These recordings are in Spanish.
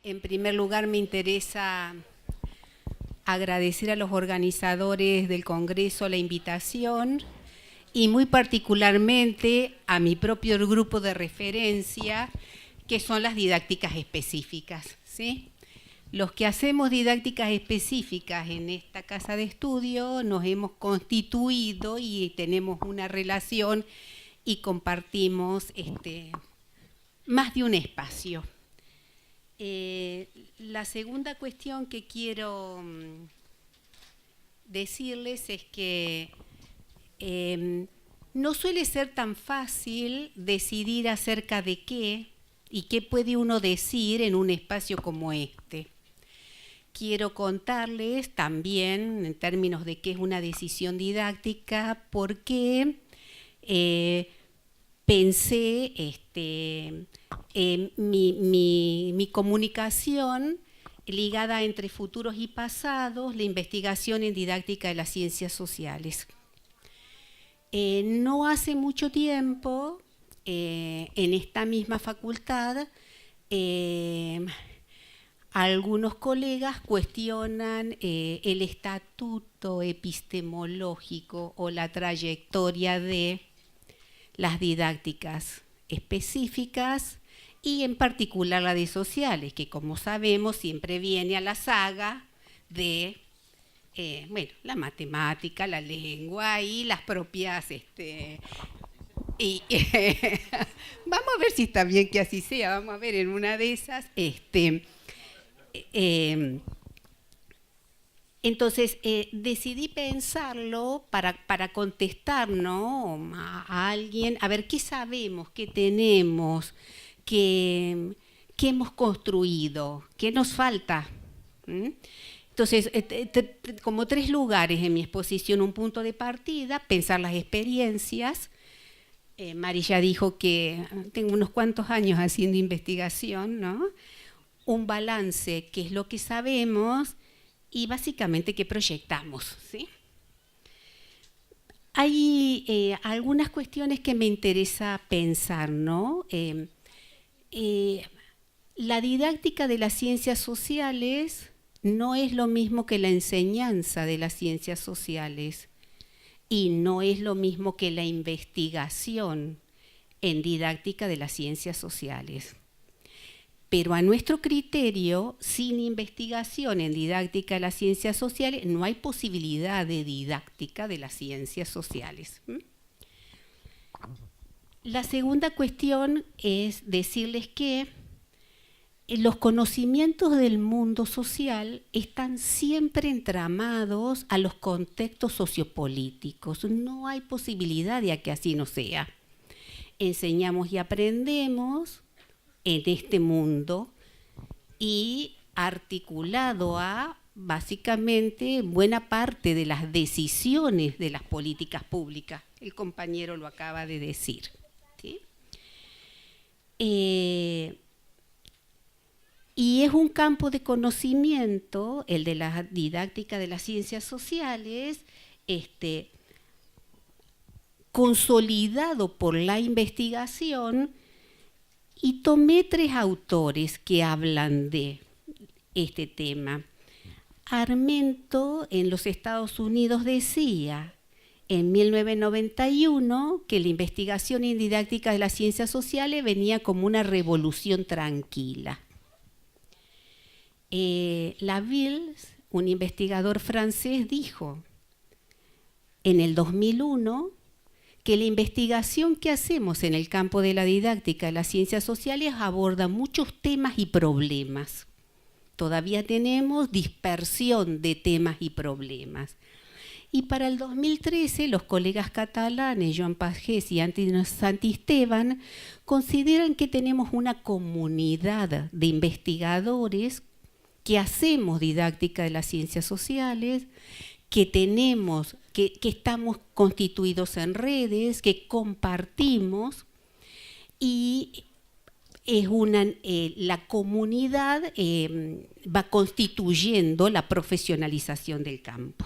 En primer lugar, me interesa agradecer a los organizadores del Congreso la invitación y muy particularmente a mi propio grupo de referencia, que son las didácticas específicas, ¿sí? Los que hacemos didácticas específicas en esta casa de estudio nos hemos constituido y tenemos una relación y compartimos más de un espacio. La segunda cuestión que quiero decirles es que no suele ser tan fácil decidir acerca de qué y qué puede uno decir en un espacio como este. Quiero contarles también, en términos de qué es una decisión didáctica, por qué pensé mi comunicación ligada entre futuros y pasados, la investigación en didáctica de las ciencias sociales. No hace mucho tiempo, en esta misma facultad, algunos colegas cuestionan el estatuto epistemológico o la trayectoria de las didácticas específicas y en particular la de sociales, que como sabemos siempre viene a la saga de la matemática, la lengua y las propias... vamos a ver si está bien que así sea, vamos a ver en una de esas... Entonces, decidí pensarlo para contestar, ¿no?, a alguien, a ver qué sabemos, qué tenemos, qué hemos construido, qué nos falta. Entonces, como tres lugares en mi exposición, un punto de partida, pensar las experiencias. Mari ya dijo que tengo unos cuantos años haciendo investigación, ¿no? Un balance, qué es lo que sabemos, y básicamente qué proyectamos, ¿sí? Hay algunas cuestiones que me interesa pensar, ¿no? La didáctica de las ciencias sociales no es lo mismo que la enseñanza de las ciencias sociales y no es lo mismo que la investigación en didáctica de las ciencias sociales. Pero a nuestro criterio, sin investigación en didáctica de las ciencias sociales, no hay posibilidad de didáctica de las ciencias sociales. La segunda cuestión es decirles que los conocimientos del mundo social están siempre entramados a los contextos sociopolíticos. No hay posibilidad de que así no sea. Enseñamos y aprendemos en este mundo y articulado a básicamente buena parte de las decisiones de las políticas públicas. El compañero lo acaba de decir, ¿sí? Y es un campo de conocimiento, el de la didáctica de las ciencias sociales, consolidado por la investigación. Y tomé tres autores que hablan de este tema. Armento en los Estados Unidos decía en 1991 que la investigación en didáctica de las ciencias sociales venía como una revolución tranquila. Laville, un investigador francés, dijo en el 2001 que la investigación que hacemos en el campo de la didáctica de las ciencias sociales aborda muchos temas y problemas. Todavía tenemos dispersión de temas y problemas. Y para el 2013, los colegas catalanes, Joan Pagès y Antoni Santisteban, consideran que tenemos una comunidad de investigadores que hacemos didáctica de las ciencias sociales, que estamos constituidos en redes, que compartimos, y es la comunidad va constituyendo la profesionalización del campo.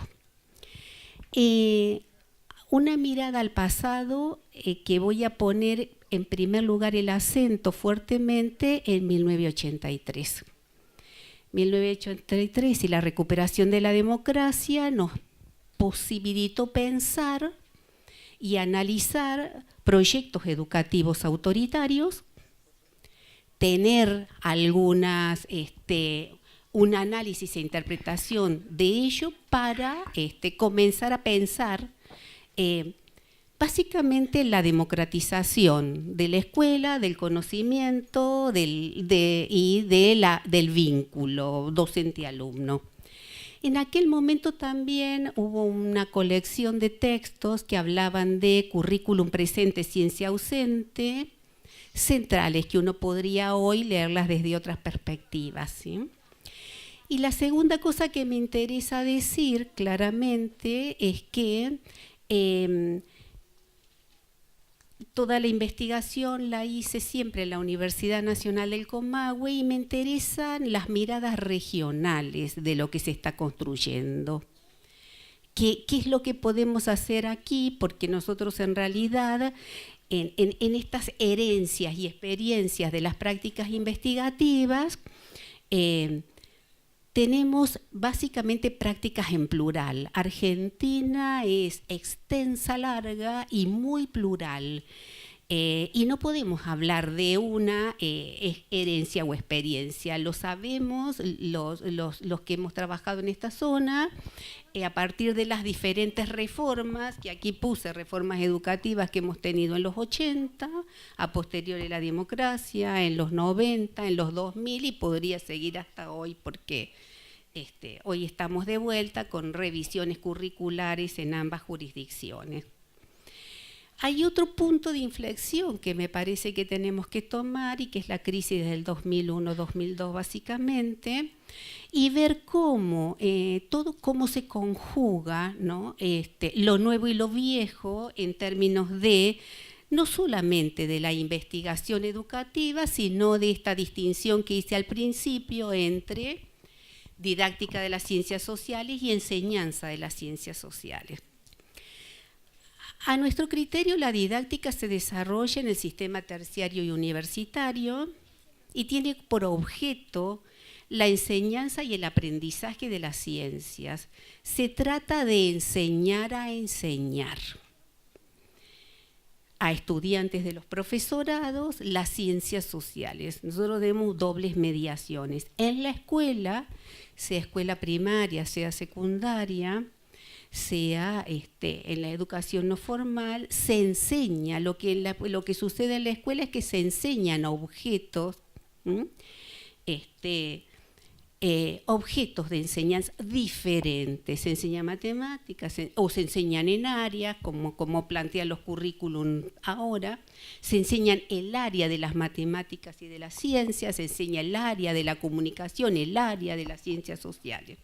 Una mirada al pasado que voy a poner en primer lugar el acento fuertemente en 1983. 1983 y la recuperación de la democracia nos posibilitó pensar y analizar proyectos educativos autoritarios, tener un análisis e interpretación de ello para comenzar a pensar básicamente la democratización de la escuela, del conocimiento del vínculo docente-alumno. En aquel momento también hubo una colección de textos que hablaban de currículum presente, ciencia ausente, centrales, que uno podría hoy leerlas desde otras perspectivas, ¿sí? Y la segunda cosa que me interesa decir claramente es que toda la investigación la hice siempre en la Universidad Nacional del Comahue y me interesan las miradas regionales de lo que se está construyendo. ¿Qué es lo que podemos hacer aquí? Porque nosotros en realidad en estas herencias y experiencias de las prácticas investigativas tenemos básicamente prácticas en plural. Argentina es extensa, larga y muy plural. Y no podemos hablar de una herencia o experiencia. Lo sabemos los que hemos trabajado en esta zona, a partir de las diferentes reformas, que aquí puse reformas educativas que hemos tenido en los 80, a posteriori de la democracia, en los 90, en los 2000 y podría seguir hasta hoy porque hoy estamos de vuelta con revisiones curriculares en ambas jurisdicciones. Hay otro punto de inflexión que me parece que tenemos que tomar y que es la crisis del 2001-2002 básicamente, y ver cómo cómo se conjuga, ¿no? Lo nuevo y lo viejo en términos de no solamente de la investigación educativa, sino de esta distinción que hice al principio entre didáctica de las ciencias sociales y enseñanza de las ciencias sociales. A nuestro criterio, la didáctica se desarrolla en el sistema terciario y universitario y tiene por objeto la enseñanza y el aprendizaje de las ciencias. Se trata de enseñar a enseñar a estudiantes de los profesorados las ciencias sociales. Nosotros demos dobles mediaciones. En la escuela, sea escuela primaria, sea secundaria, sea en la educación no formal, se enseña, lo que sucede en la escuela es que se enseñan objetos, objetos de enseñanza diferentes. Se enseña matemáticas o se enseñan en áreas, como plantean los currículum ahora, se enseñan el área de las matemáticas y de las ciencias, se enseña el área de la comunicación, el área de las ciencias sociales.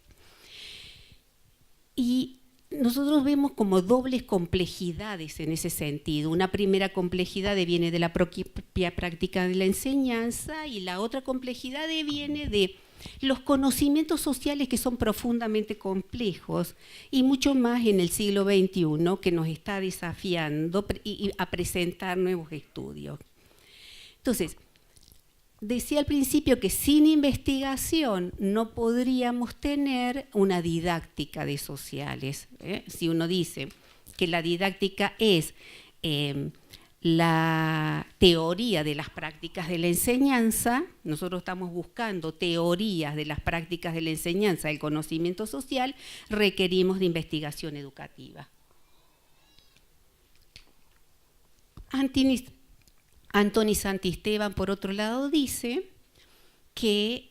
Y nosotros vemos como dobles complejidades en ese sentido. Una primera complejidad viene de la propia práctica de la enseñanza y la otra complejidad viene de los conocimientos sociales que son profundamente complejos y mucho más en el siglo XXI que nos está desafiando a presentar nuevos estudios. Entonces, decía al principio que sin investigación no podríamos tener una didáctica de sociales. Si uno dice que la didáctica es la teoría de las prácticas de la enseñanza, nosotros estamos buscando teorías de las prácticas de la enseñanza, del conocimiento social, requerimos de investigación educativa. Antoni Santisteban, por otro lado, dice que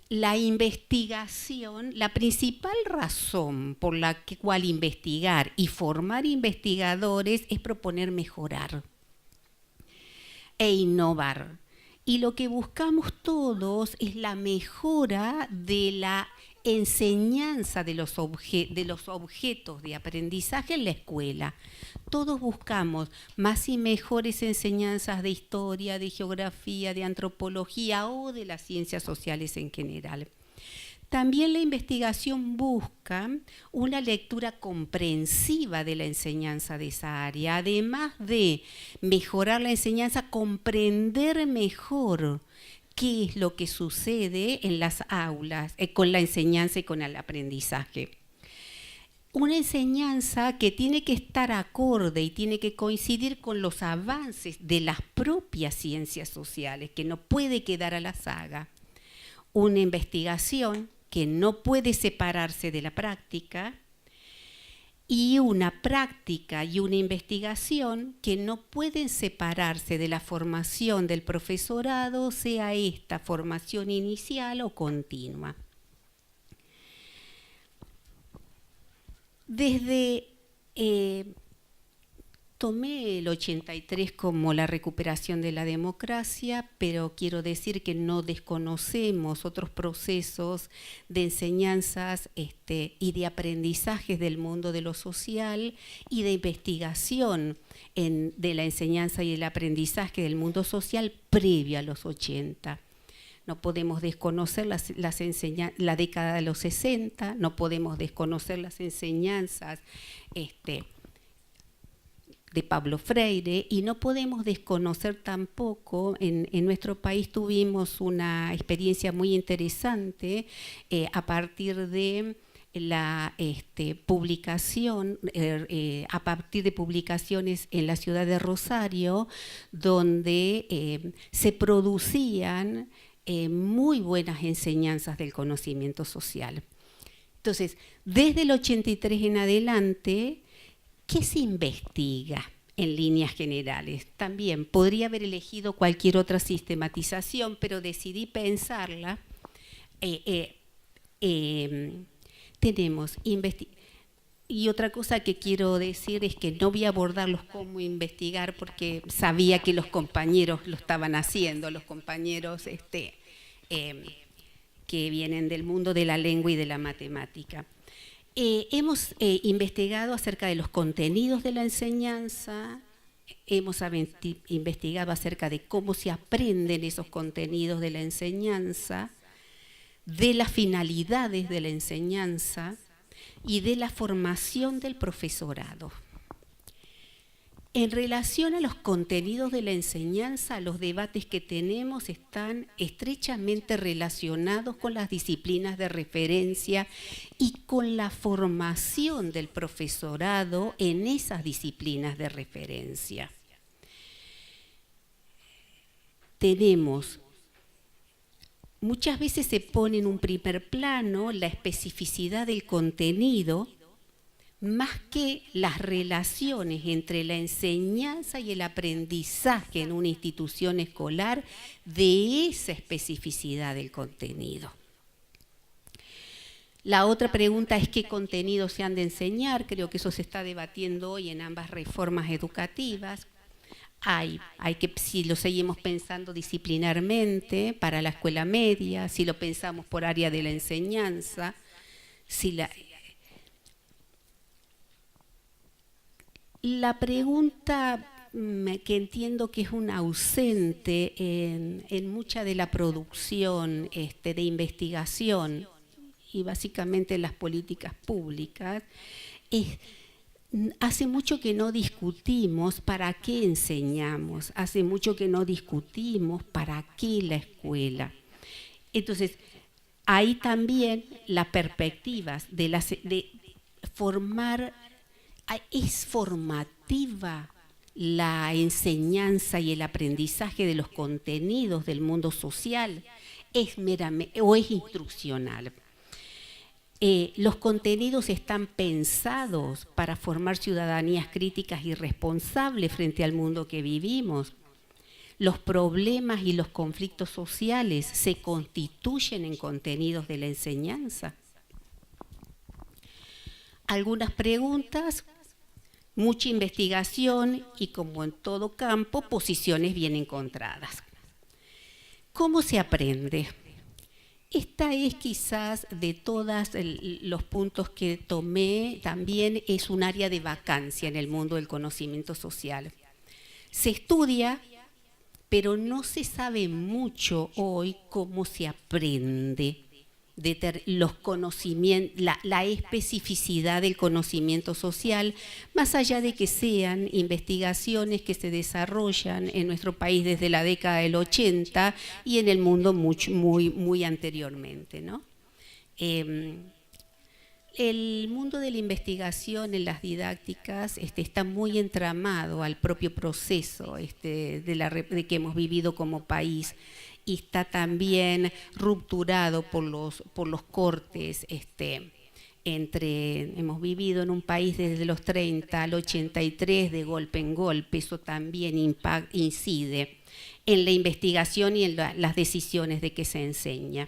la investigación, la principal razón por la cual investigar y formar investigadores es proponer mejorar e innovar. Y lo que buscamos todos es la mejora de la enseñanza de los objetos de aprendizaje en la escuela. Todos buscamos más y mejores enseñanzas de historia, de geografía, de antropología o de las ciencias sociales en general. También la investigación busca una lectura comprensiva de la enseñanza de esa área, además de mejorar la enseñanza, comprender mejor qué es lo que sucede en las aulas con la enseñanza y con el aprendizaje. Una enseñanza que tiene que estar acorde y tiene que coincidir con los avances de las propias ciencias sociales, que no puede quedar a la saga. Una investigación que no puede separarse de la práctica, y una práctica y una investigación que no pueden separarse de la formación del profesorado, sea esta formación inicial o continua. Tomé el 83 como la recuperación de la democracia, pero quiero decir que no desconocemos otros procesos de enseñanzas y de aprendizajes del mundo de lo social y de investigación de la enseñanza y el aprendizaje del mundo social previo a los 80. No podemos desconocer la década de los 60, no podemos desconocer las enseñanzas de Pablo Freire, y no podemos desconocer tampoco, en nuestro país tuvimos una experiencia muy interesante a partir de la publicación, a partir de publicaciones en la ciudad de Rosario, donde se producían muy buenas enseñanzas del conocimiento social. Entonces, desde el 83 en adelante, ¿qué se investiga en líneas generales? También podría haber elegido cualquier otra sistematización, pero decidí pensarla. Tenemos y otra cosa que quiero decir es que no voy a abordarlos cómo investigar, porque sabía que los compañeros lo estaban haciendo, los compañeros que vienen del mundo de la lengua y de la matemática. Hemos investigado acerca de los contenidos de la enseñanza, hemos investigado acerca de cómo se aprenden esos contenidos de la enseñanza, de las finalidades de la enseñanza y de la formación del profesorado. En relación a los contenidos de la enseñanza, los debates que tenemos están estrechamente relacionados con las disciplinas de referencia y con la formación del profesorado en esas disciplinas de referencia. Muchas veces se pone en un primer plano la especificidad del contenido, más que las relaciones entre la enseñanza y el aprendizaje en una institución escolar de esa especificidad del contenido. La otra pregunta es qué contenidos se han de enseñar. Creo que eso se está debatiendo hoy en ambas reformas educativas. Hay que, si lo seguimos pensando disciplinarmente para la escuela media, si lo pensamos por área de la enseñanza, la pregunta que entiendo que es una ausente en mucha de la producción de investigación y básicamente en las políticas públicas es: hace mucho que no discutimos para qué enseñamos, hace mucho que no discutimos para qué la escuela. Entonces, hay también las perspectivas de formar. ¿Es formativa la enseñanza y el aprendizaje de los contenidos del mundo social? ¿O es instruccional? Los contenidos están pensados para formar ciudadanías críticas y responsables frente al mundo que vivimos. Los problemas y los conflictos sociales se constituyen en contenidos de la enseñanza. Algunas preguntas, mucha investigación y, como en todo campo, posiciones bien encontradas. ¿Cómo se aprende? Esta es quizás de todos los puntos que tomé, también es un área de vacancia en el mundo del conocimiento social. Se estudia, pero no se sabe mucho hoy cómo se aprende los conocimientos, la especificidad del conocimiento social, más allá de que sean investigaciones que se desarrollan en nuestro país desde la década del 80 y en el mundo muy anteriormente, ¿no? El mundo de la investigación en las didácticas está muy entramado al propio proceso de que hemos vivido como país, y está también rupturado por los cortes hemos vivido en un país desde los 30 al 83 de golpe en golpe. Eso también incide en la investigación y en las decisiones de qué se enseña.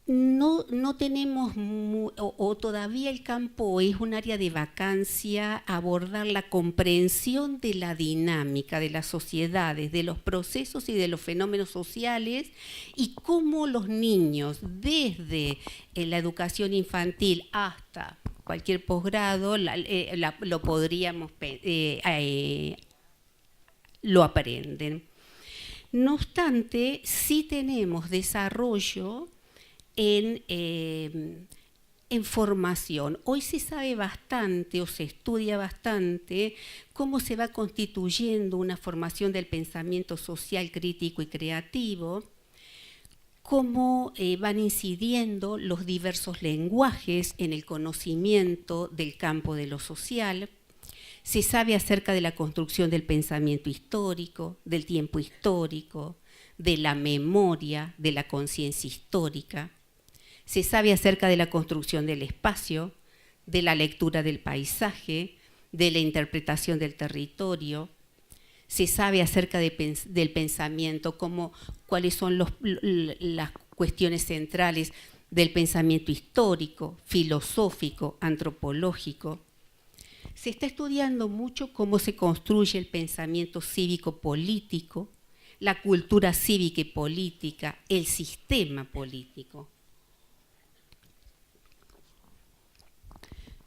No tenemos, o todavía el campo es un área de vacancia, abordar la comprensión de la dinámica de las sociedades, de los procesos y de los fenómenos sociales, y cómo los niños, desde la educación infantil hasta cualquier posgrado, lo aprenden. No obstante, sí tenemos desarrollo en formación. Hoy se sabe bastante o se estudia bastante cómo se va constituyendo una formación del pensamiento social, crítico y creativo, cómo van incidiendo los diversos lenguajes en el conocimiento del campo de lo social. Se sabe acerca de la construcción del pensamiento histórico, del tiempo histórico, de la memoria, de la conciencia histórica. Se sabe acerca de la construcción del espacio, de la lectura del paisaje, de la interpretación del territorio. Se sabe acerca del pensamiento, cuáles son las cuestiones centrales del pensamiento histórico, filosófico, antropológico. Se está estudiando mucho cómo se construye el pensamiento cívico-político, la cultura cívica y política, el sistema político.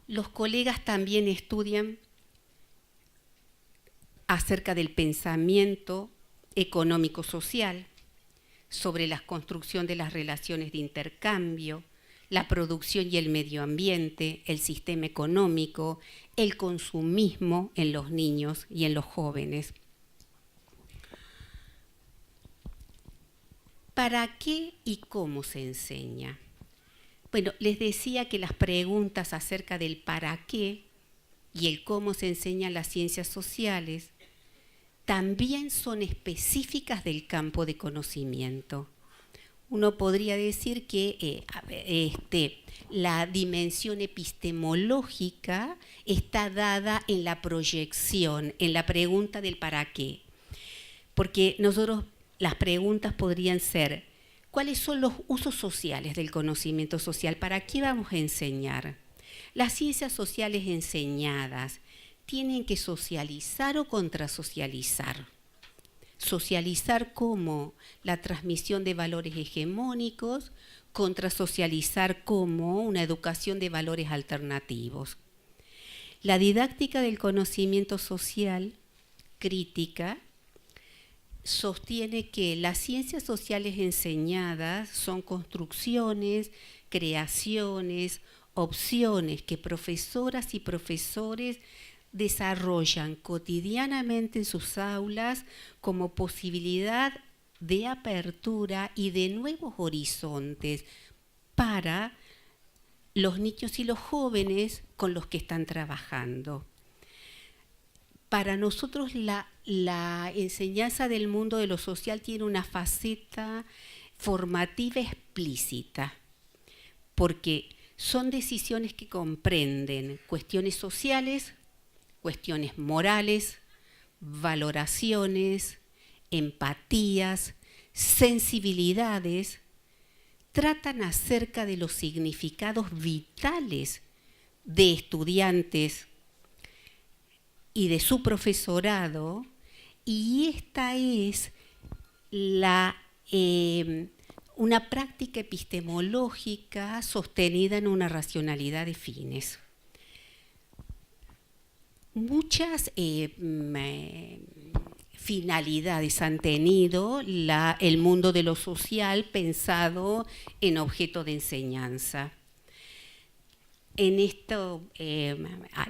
Los colegas también estudian acerca del pensamiento económico-social, sobre la construcción de las relaciones de intercambio, la producción y el medio ambiente, el sistema económico, el consumismo en los niños y en los jóvenes. ¿Para qué y cómo se enseña? Bueno, les decía que las preguntas acerca del para qué y el cómo se enseñan las ciencias sociales también son específicas del campo de conocimiento. Uno podría decir que la dimensión epistemológica está dada en la proyección, en la pregunta del para qué. Porque las preguntas podrían ser: ¿cuáles son los usos sociales del conocimiento social? ¿Para qué vamos a enseñar? Las ciencias sociales enseñadas tienen que socializar o contrasocializar. Socializar como la transmisión de valores hegemónicos, contrasocializar como una educación de valores alternativos. La didáctica del conocimiento social crítica sostiene que las ciencias sociales enseñadas son construcciones, creaciones, opciones que profesoras y profesores desarrollan cotidianamente en sus aulas como posibilidad de apertura y de nuevos horizontes para los niños y los jóvenes con los que están trabajando. Para nosotros la enseñanza del mundo de lo social tiene una faceta formativa explícita, porque son decisiones que comprenden cuestiones sociales, cuestiones morales, valoraciones, empatías, sensibilidades, tratan acerca de los significados vitales de estudiantes y de su profesorado, y esta es una práctica epistemológica sostenida en una racionalidad de fines. Muchas finalidades han tenido el mundo de lo social pensado en objeto de enseñanza. En esto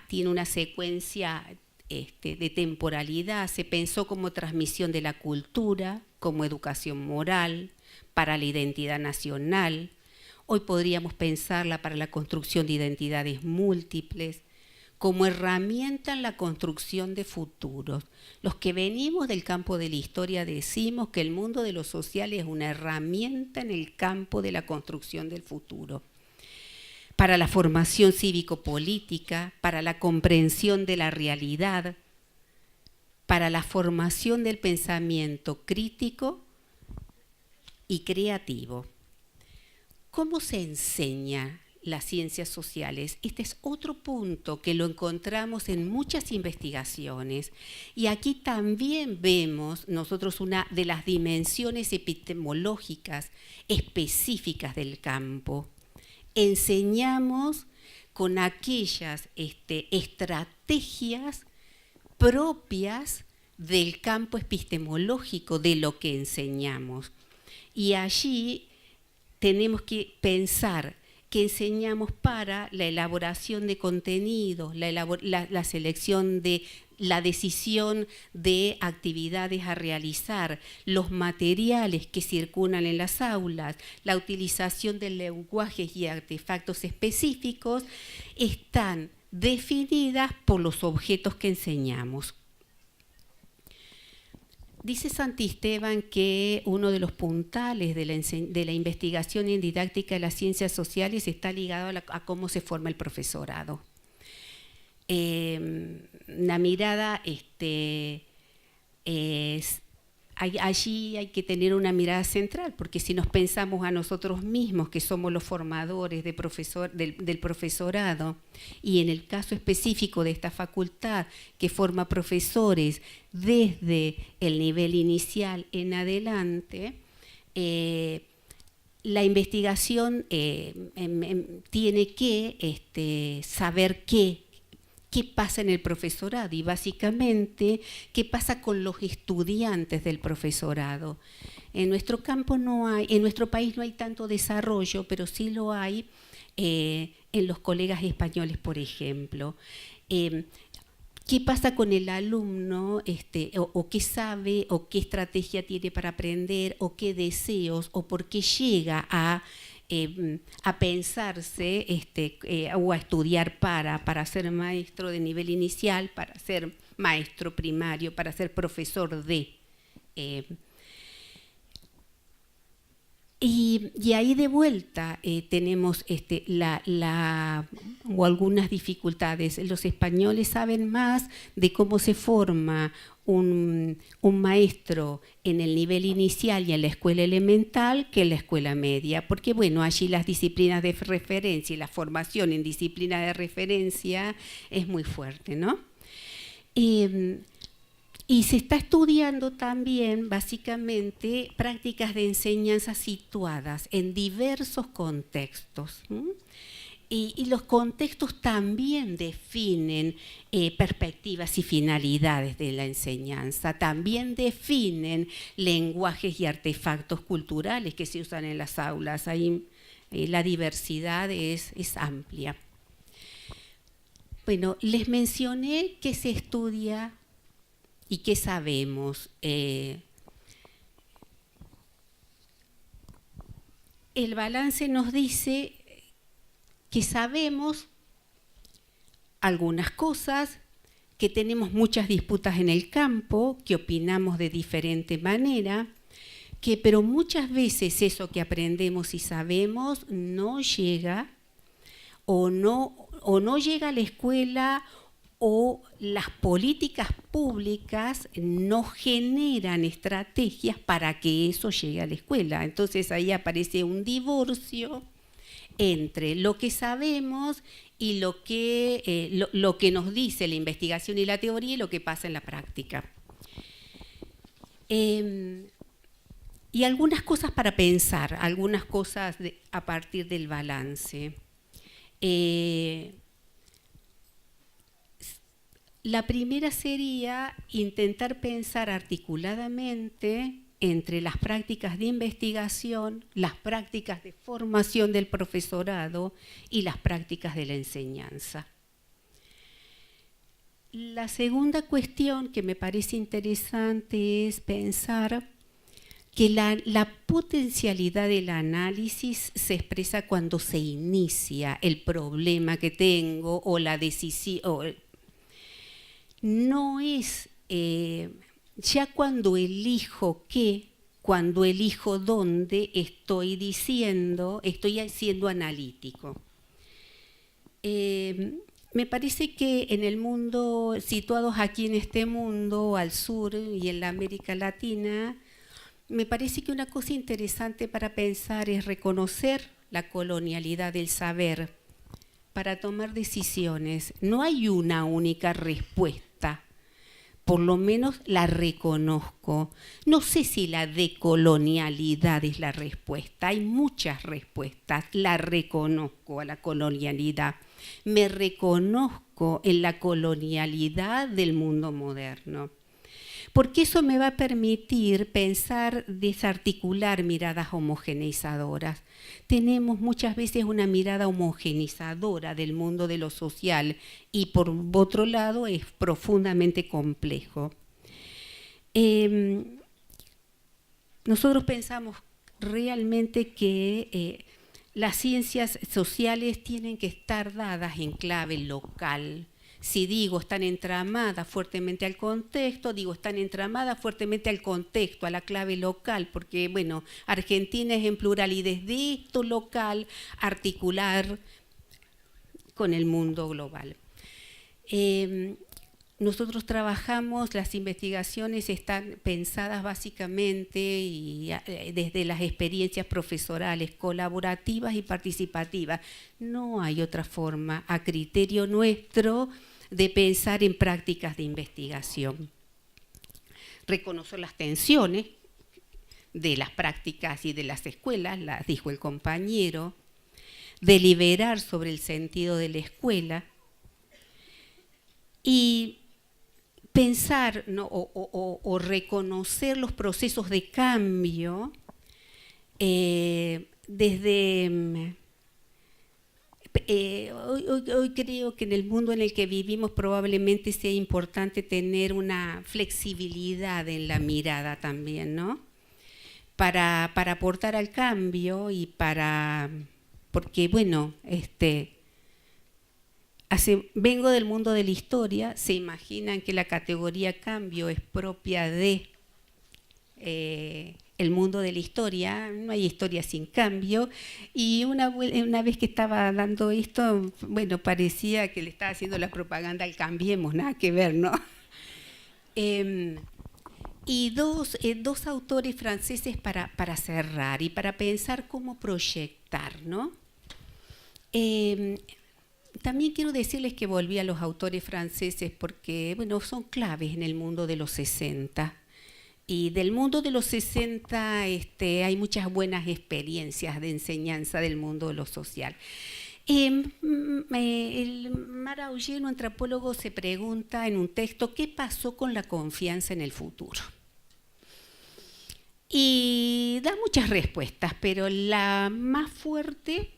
tiene una secuencia de temporalidad. Se pensó como transmisión de la cultura, como educación moral, para la identidad nacional. Hoy podríamos pensarla para la construcción de identidades múltiples, como herramienta en la construcción de futuros. Los que venimos del campo de la historia decimos que el mundo de lo social es una herramienta en el campo de la construcción del futuro, para la formación cívico-política, para la comprensión de la realidad, para la formación del pensamiento crítico y creativo. ¿Cómo se enseña las ciencias sociales? Este es otro punto que lo encontramos en muchas investigaciones, y aquí también vemos nosotros una de las dimensiones epistemológicas específicas del campo. Enseñamos con aquellas estrategias propias del campo epistemológico de lo que enseñamos, y allí tenemos que pensar que enseñamos para la elaboración de contenidos, la selección de la decisión de actividades a realizar, los materiales que circulan en las aulas, la utilización de lenguajes y artefactos específicos, están definidas por los objetos que enseñamos. Dice Santisteban que uno de los puntales de la investigación en didáctica de las ciencias sociales está ligado a cómo se forma el profesorado. La mirada allí hay que tener una mirada central, porque si nos pensamos a nosotros mismos, que somos los formadores del profesorado, y en el caso específico de esta facultad, que forma profesores desde el nivel inicial en adelante, la investigación tiene que saber qué pasa en el profesorado, y básicamente qué pasa con los estudiantes del profesorado. En nuestro campo en nuestro país no hay tanto desarrollo, pero sí lo hay en los colegas españoles, por ejemplo. ¿Qué pasa con el alumno? O qué sabe, o qué estrategia tiene para aprender, o qué deseos, o por qué llega a pensarse o a estudiar para ser maestro de nivel inicial, para ser maestro primario, para ser profesor de. Y ahí de vuelta tenemos o algunas dificultades. Los españoles saben más de cómo se forma un maestro en el nivel inicial y en la escuela elemental que en la escuela media, porque bueno, allí las disciplinas de referencia y la formación en disciplina de referencia es muy fuerte, ¿no? Y se está estudiando también, básicamente, prácticas de enseñanza situadas en diversos contextos. Y los contextos también definen perspectivas y finalidades de la enseñanza, también definen lenguajes y artefactos culturales que se usan en las aulas. Ahí la diversidad es amplia. Bueno, les mencioné que se estudia y qué sabemos. El balance nos dice que sabemos algunas cosas, que tenemos muchas disputas en el campo, que opinamos de diferente manera, pero muchas veces eso que aprendemos y sabemos no llega o no llega a la escuela, o las políticas públicas no generan estrategias para que eso llegue a la escuela. Entonces ahí aparece un divorcio entre lo que sabemos y lo que nos dice la investigación y la teoría y lo que pasa en la práctica. Y algunas cosas para pensar, algunas cosas a partir del balance. La primera sería intentar pensar articuladamente entre las prácticas de investigación, las prácticas de formación del profesorado y las prácticas de la enseñanza. La segunda cuestión que me parece interesante es pensar que la potencialidad del análisis se expresa cuando se inicia el problema que tengo o la decisión. No es ya cuando elijo qué, cuando elijo dónde, estoy diciendo, estoy siendo analítico. Me parece que en el mundo, situados aquí en este mundo, al sur y en la América Latina, me parece que una cosa interesante para pensar es reconocer la colonialidad del saber para tomar decisiones. No hay una única respuesta, por lo menos la reconozco. No sé si la decolonialidad es la respuesta, hay muchas respuestas, la reconozco a la colonialidad. Me reconozco en la colonialidad del mundo moderno. Porque eso me va a permitir pensar, desarticular miradas homogeneizadoras. Tenemos muchas veces una mirada homogeneizadora del mundo de lo social y por otro lado es profundamente complejo. Nosotros pensamos realmente que las ciencias sociales tienen que estar dadas en clave local. Si digo están entramadas fuertemente al contexto, digo están entramadas fuertemente al contexto, a la clave local, porque bueno, Argentina es en plural y desde esto local articular con el mundo global. Nosotros trabajamos, las investigaciones están pensadas básicamente y desde las experiencias profesorales, colaborativas y participativas. No hay otra forma, a criterio nuestro, de pensar en prácticas de investigación. Reconocer las tensiones de las prácticas y de las escuelas, las dijo el compañero, deliberar sobre el sentido de la escuela y pensar, ¿no? o reconocer los procesos de cambio desde... Hoy creo que en el mundo en el que vivimos probablemente sea importante tener una flexibilidad en la mirada también, ¿no? Para aportar al cambio y porque bueno, vengo del mundo de la historia, se imaginan que la categoría cambio es propia de el mundo de la historia, no hay historia sin cambio, y una vez que estaba dando esto, bueno, parecía que le estaba haciendo la propaganda al Cambiemos, nada que ver, ¿no? Y dos autores franceses para cerrar y para pensar cómo proyectar, ¿no? También quiero decirles que volví a los autores franceses porque, bueno, son claves en el mundo de los 60. Y del mundo de los 60 hay muchas buenas experiencias de enseñanza del mundo de lo social. Mara Auger, un antropólogo, se pregunta en un texto ¿qué pasó con la confianza en el futuro? Y da muchas respuestas, pero la más fuerte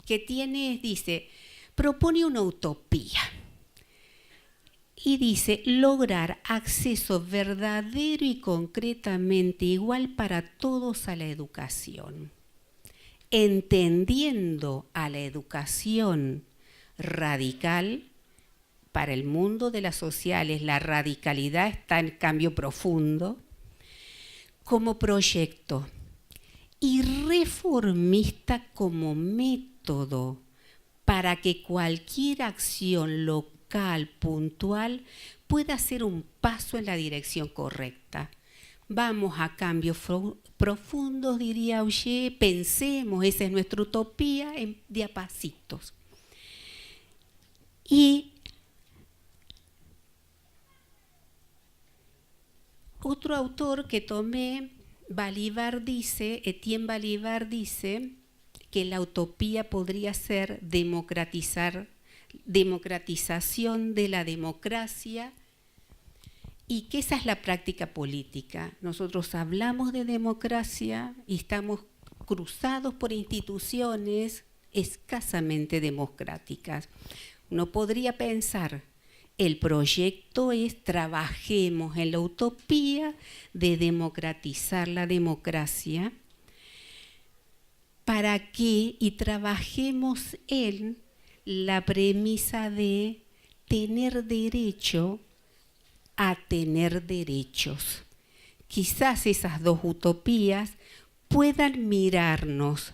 que tiene dice, propone una utopía. Y dice, lograr acceso verdadero y concretamente igual para todos a la educación, entendiendo a la educación radical. Para el mundo de las sociales, la radicalidad está en cambio profundo, como proyecto, y reformista como método para que cualquier acción local, puntual, pueda ser un paso en la dirección correcta. Vamos a cambios profundos, diría Auger, pensemos, esa es nuestra utopía, de a pasitos. Y otro autor que tomé, Etienne Balibar dice que la utopía podría ser democratizar democratización de la democracia, y que esa es la práctica política. Nosotros hablamos de democracia y estamos cruzados por instituciones escasamente democráticas. Uno podría pensar, el proyecto es trabajemos en la utopía de democratizar la democracia para que, y trabajemos en la premisa de tener derecho a tener derechos. Quizás esas dos utopías puedan mirarnos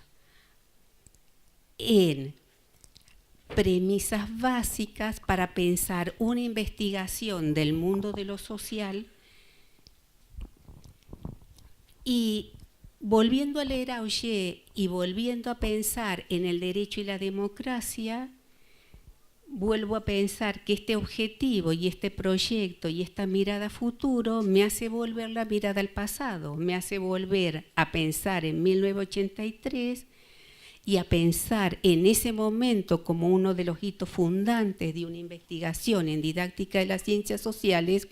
en premisas básicas para pensar una investigación del mundo de lo social. Y volviendo a leer a Auger y volviendo a pensar en el derecho y la democracia, vuelvo a pensar que este objetivo y este proyecto y esta mirada a futuro me hace volver la mirada al pasado, me hace volver a pensar en 1983 y a pensar en ese momento como uno de los hitos fundantes de una investigación en didáctica de las ciencias sociales,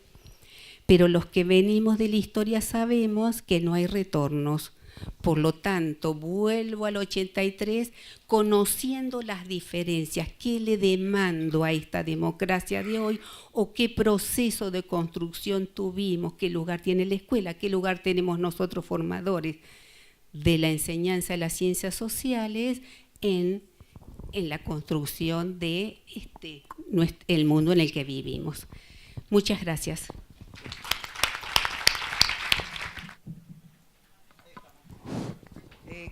pero los que venimos de la historia sabemos que no hay retornos. Por lo tanto, vuelvo al 83 conociendo las diferencias, qué le demando a esta democracia de hoy o qué proceso de construcción tuvimos, qué lugar tiene la escuela, qué lugar tenemos nosotros formadores de la enseñanza de las ciencias sociales en la construcción de el mundo en el que vivimos. Muchas gracias.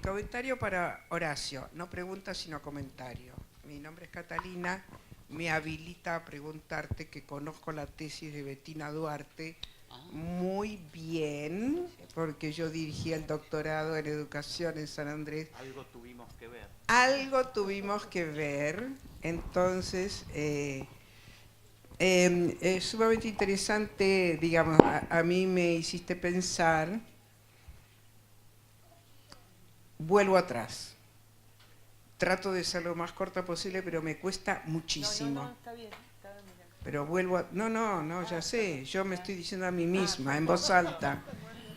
Comentario para Horacio, no pregunta sino comentario. Mi nombre es Catalina, me habilita a preguntarte que conozco la tesis de Bettina Duarte muy bien, porque yo dirigía el doctorado en educación en San Andrés. Algo tuvimos que ver. Algo tuvimos que ver, entonces es sumamente interesante, digamos, a mí me hiciste pensar. Vuelvo atrás. Trato de ser lo más corta posible, pero me cuesta muchísimo. No, está bien. Pero vuelvo a... No, ya sé. Yo me estoy diciendo a mí misma, en voz alta,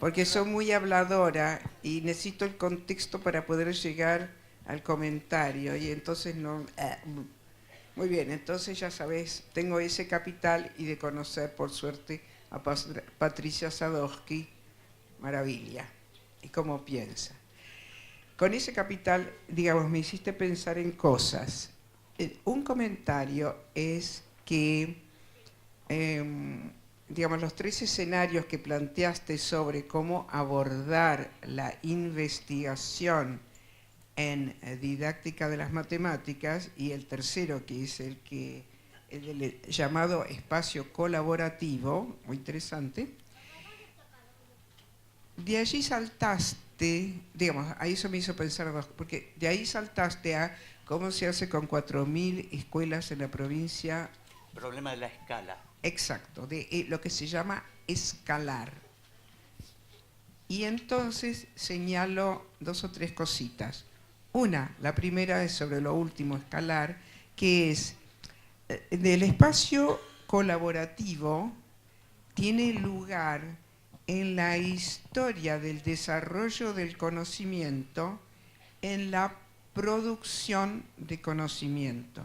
porque soy muy habladora y necesito el contexto para poder llegar al comentario. Y entonces no... Muy bien, entonces ya sabes, tengo ese capital y de conocer, por suerte, a Patricia Sadowski, maravilla, y cómo piensa. Con ese capital, digamos, me hiciste pensar en cosas. Un comentario es que, digamos, los tres escenarios que planteaste sobre cómo abordar la investigación en didáctica de las matemáticas, y el tercero, que es el del llamado espacio colaborativo, muy interesante, de allí saltaste, digamos, ahí eso me hizo pensar dos, porque de ahí saltaste a cómo se hace con 4.000 escuelas en la provincia. Problema de la escala. Exacto, de lo que se llama escalar. Y entonces señalo dos o tres cositas. Una, la primera es sobre lo último, escalar, que es del espacio colaborativo tiene lugar en la historia del desarrollo del conocimiento, en la producción de conocimiento.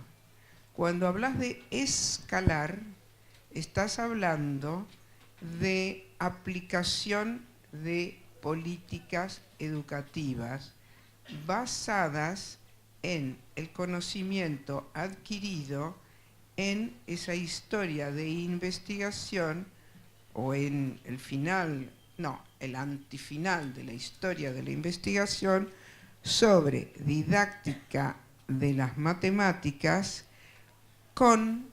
Cuando hablas de escalar, estás hablando de aplicación de políticas educativas basadas en el conocimiento adquirido en esa historia de investigación o en el final, no, el antifinal de la historia de la investigación sobre didáctica de las matemáticas con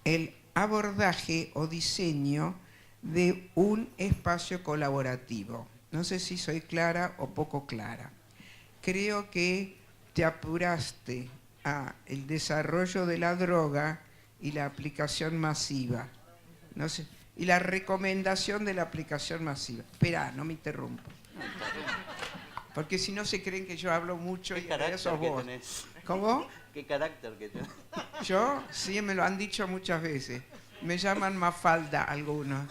el abordaje o diseño de un espacio colaborativo. No sé si soy clara o poco clara. Creo que te apuraste a el desarrollo de la droga y la aplicación masiva. No sé, y la recomendación de la aplicación masiva. Espera, no me interrumpo. Porque si no se creen que yo hablo mucho y en realidad sos vos. ¿Cómo? ¿Qué carácter que tiene? Yo, sí, me lo han dicho muchas veces. Me llaman Mafalda algunos.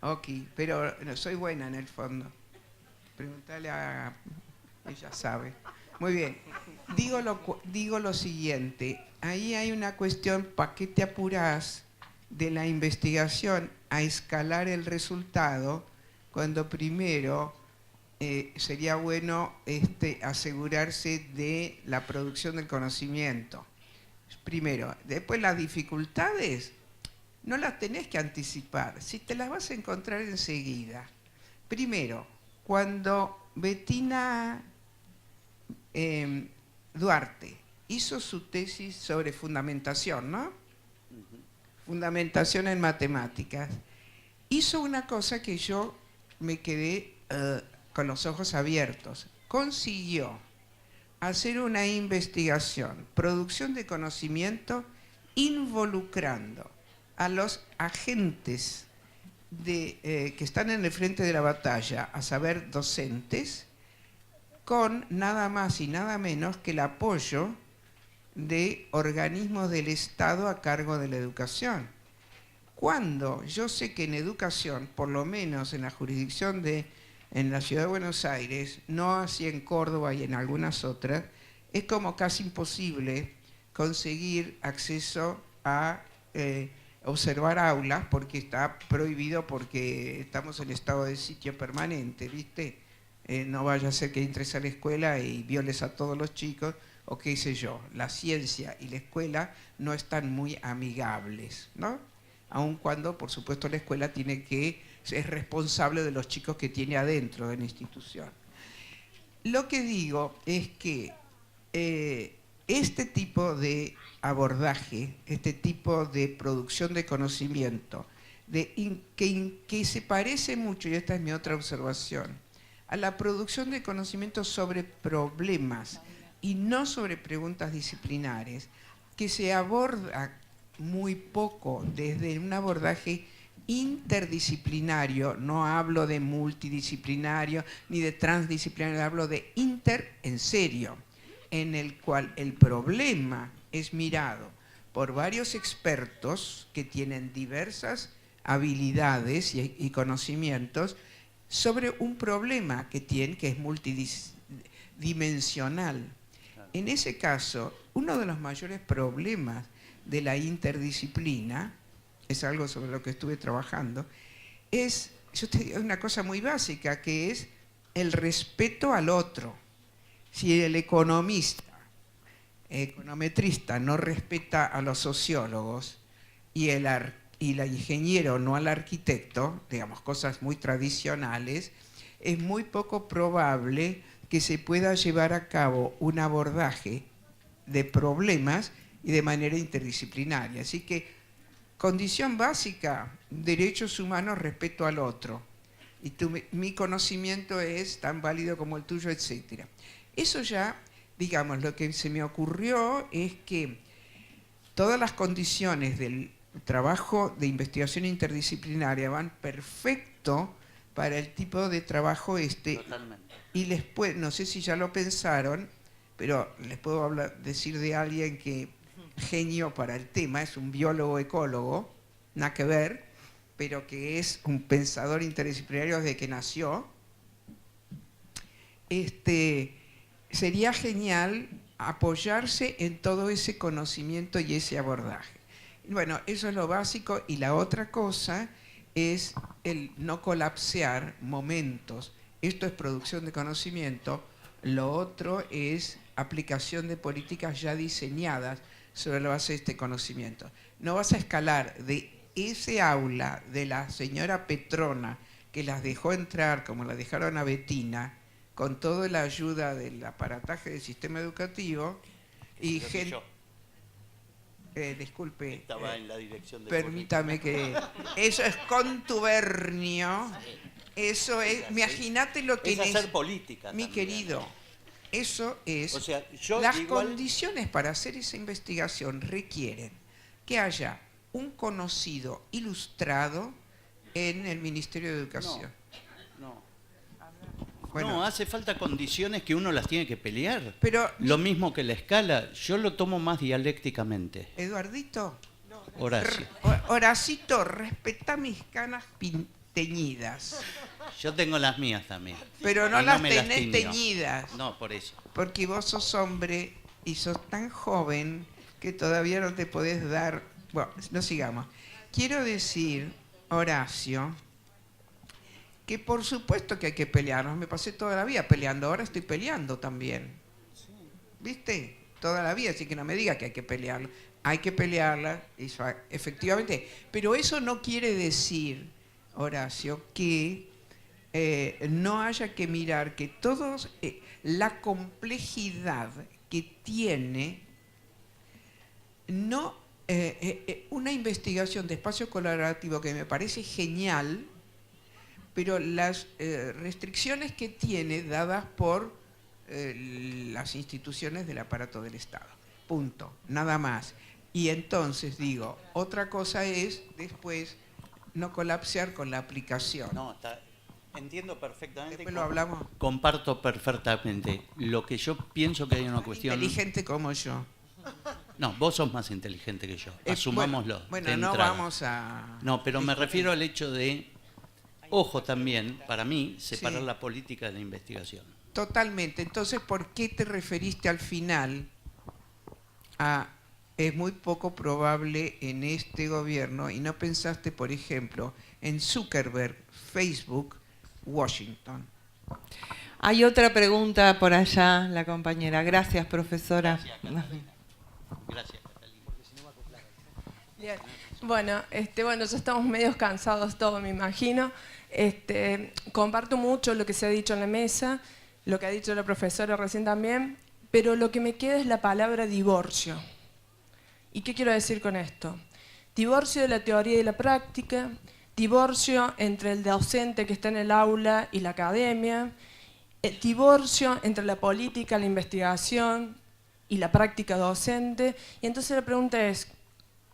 Ok, pero no, soy buena en el fondo. Pregúntale a... Ella sabe. Muy bien. Digo lo siguiente. Ahí hay una cuestión, ¿para qué te apurás de la investigación a escalar el resultado cuando primero sería bueno asegurarse de la producción del conocimiento? Primero. Después las dificultades no las tenés que anticipar, si te las vas a encontrar enseguida. Primero, cuando Bettina Duarte hizo su tesis sobre fundamentación, ¿no? Fundamentación en matemáticas, hizo una cosa que yo me quedé con los ojos abiertos. Consiguió hacer una investigación, producción de conocimiento, involucrando a los agentes que están en el frente de la batalla, a saber, docentes, con nada más y nada menos que el apoyo de organismos del Estado a cargo de la educación. Cuando yo sé que en educación, por lo menos en la jurisdicción en la Ciudad de Buenos Aires, no así en Córdoba y en algunas otras, es como casi imposible conseguir acceso a observar aulas, porque está prohibido, porque estamos en estado de sitio permanente, ¿viste? No vaya a ser que entres a la escuela y violes a todos los chicos, o qué sé yo. La ciencia y la escuela no están muy amigables, ¿no? Aun cuando, por supuesto, la escuela es responsable de los chicos que tiene adentro de la institución. Lo que digo es que este tipo de abordaje, este tipo de producción de conocimiento, que se parece mucho, y esta es mi otra observación, a la producción de conocimiento sobre problemas y no sobre preguntas disciplinares, que se aborda muy poco desde un abordaje interdisciplinario. No hablo de multidisciplinario ni de transdisciplinario, hablo de en serio, en el cual el problema es mirado por varios expertos que tienen diversas habilidades y conocimientos sobre un problema que es multidimensional. En ese caso, uno de los mayores problemas de la interdisciplina, es algo sobre lo que estuve trabajando, yo te digo una cosa muy básica, que es el respeto al otro. Si el econometrista no respeta a los sociólogos y el ingeniero no al arquitecto, digamos, cosas muy tradicionales, es muy poco probable que se pueda llevar a cabo un abordaje de problemas y de manera interdisciplinaria. Así que, condición básica, derechos humanos, respeto al otro. Y mi conocimiento es tan válido como el tuyo, etc. Eso ya, digamos, lo que se me ocurrió es que todas las condiciones del trabajo de investigación interdisciplinaria van perfecto para el tipo de trabajo Totalmente. Y no sé si ya lo pensaron, pero les puedo decir de alguien que genio para el tema, es un biólogo ecólogo, nada que ver, pero que es un pensador interdisciplinario desde que nació. Sería genial apoyarse en todo ese conocimiento y ese abordaje. Bueno, eso es lo básico, y la otra cosa es el no colapsear momentos. Esto es producción de conocimiento, lo otro es aplicación de políticas ya diseñadas sobre la base de este conocimiento. No vas a escalar de ese aula de la señora Petrona, que las dejó entrar como la dejaron a Bettina, con toda la ayuda del aparataje del sistema educativo, y gente... disculpe, Estaba en la dirección de permítame que... Eso es contubernio, eso es... Imagínate lo que... Es hacer política mi también, querido, ¿no? eso es... O sea, yo las igual... condiciones para hacer esa investigación requieren que haya un conocido ilustrado en el Ministerio de Educación. No. Bueno. No, hace falta condiciones que uno las tiene que pelear. Pero, Lo mismo que la escala, yo lo tomo más dialécticamente. Eduardito, Horacio. Horacito, respetá mis canas teñidas, Yo tengo las mías también. pero no Y las me las tenés tiño. teñidas, No, por eso. porque vos sos hombre y sos tan joven que todavía no te podés dar... Bueno, no sigamos. Quiero decir, Horacio, que por supuesto que hay que pelearnos. Me pasé toda la vida peleando, ahora estoy peleando también. ¿Viste? Toda la vida, así que no me diga que hay que pelearlo. Hay que pelearla, eso, efectivamente. Pero eso no quiere decir, Horacio, que no haya que mirar que todos la complejidad que tiene no una investigación de espacio colaborativo que me parece genial, pero las restricciones que tiene dadas por las instituciones del aparato del Estado. Punto, nada más. Y entonces digo, otra cosa es después no colapsar con la aplicación. No, entiendo perfectamente. Después lo hablamos. Comparto perfectamente. Lo que yo pienso que hay una cuestión... Inteligente como yo. No, vos sos más inteligente que yo. Asumámoslo. Bueno, de no entrada. vamos a... No, pero me refiero al hecho de, ojo también, para mí, separar Sí. la política de la investigación. Totalmente. Entonces, ¿por qué te referiste al final a es muy poco probable en este gobierno y no pensaste, por ejemplo, en Zuckerberg, Facebook, Washington? Hay otra pregunta por allá, la compañera. Gracias, profesora. Gracias, Catalina. Bien. Bueno, bueno, ya estamos medio cansados todos, me imagino. Comparto mucho lo que se ha dicho en la mesa, lo que ha dicho la profesora recién también, pero lo que me queda es la palabra divorcio. ¿Y qué quiero decir con esto? Divorcio de la teoría y de la práctica, divorcio entre el docente que está en el aula y la academia, divorcio entre la política, la investigación y la práctica docente. Y entonces la pregunta es,